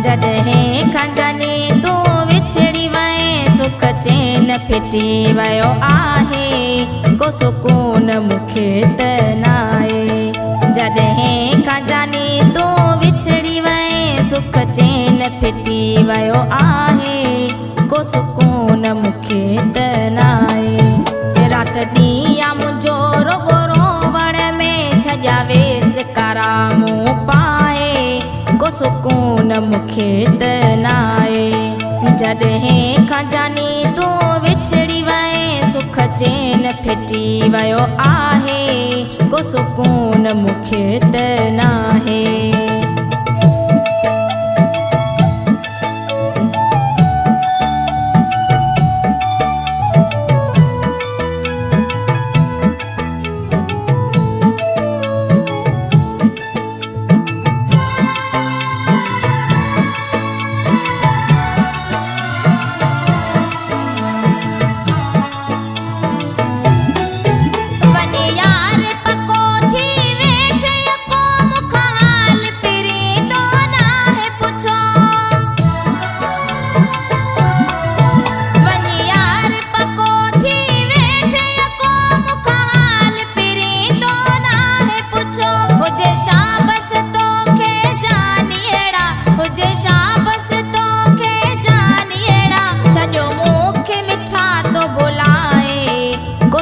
जॾहिं खां जाने तूं विछड़ी वएं सुख चैन फिटी वियो आहे को सुकून मूंखे त नाहे। जॾहिं खां जाने तूं विछड़ी वएं सुख चैन फिटी वियो आहे को सुकून मूंखे त नाहे। राति ॾींहुं आ मुंहिंजो रुॻो रोवण में छॼा वेस कारा मूं पाए को सुकून मूंखे त नाहे। जॾहिं खां जाने तूं विछड़ी वएं सुख चैन फिटी वियो आहे को सुकून मूंखे त नाहे।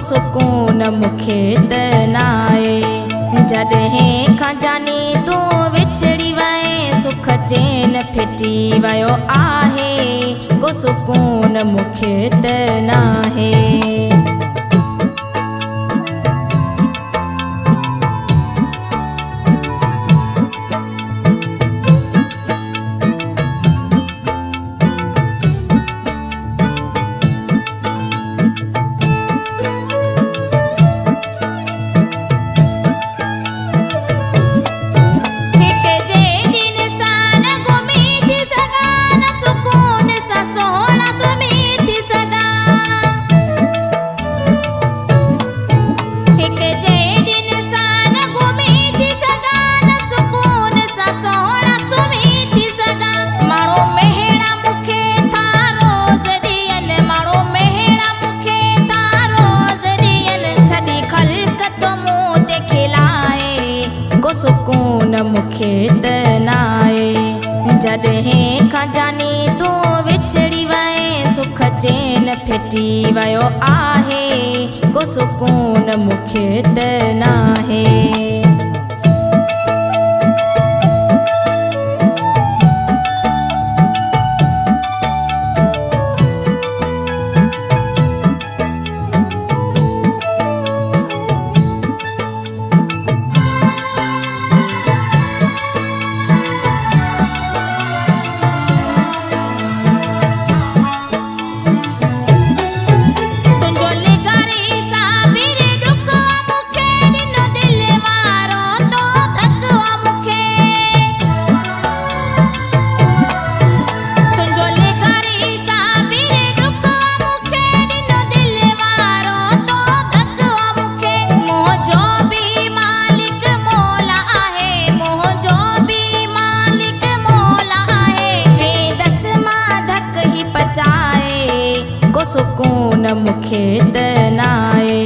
सुकून मूंखे त नाहे। जॾहिं खां जाने तूं विछड़ी वएं सुख चैन फिटी वियो आहे को सुकून मूंखे त नाहे। सुकून मूंखे त नाहे। जॾहिं खां जाने तूं विछड़ी वएं सुख चैन फिटी वियो आहे को सुकून मूंखे त नाहे। सुकून मूंखे त नाहे।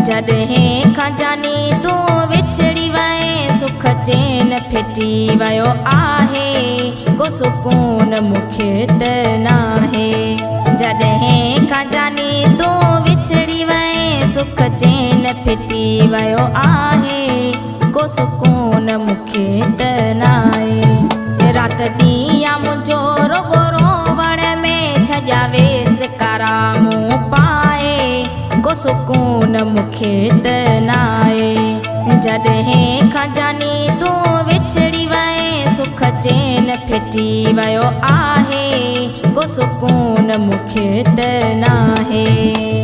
जॾहिं खां जाने तूं विछड़ी वएं सुख चैन फिटी वियो आहे को सुकून मूंखे त नाहे। जॾहिं खां जाने तूं विछड़ी वएं सुख चैन फिटी वियो आहे को सुकून मूंखे त नाहे। राति ॾींहुं आ मुंहिंजो रुॻो रोवण में छॼा वेस कारा मूं पाए को सुकून मूंखे त नाहे। जॾहिं खां जाने तूं विछड़ी वएं सुख चैन फिटी वियो आहे को सुकून मूंखे त नाहे।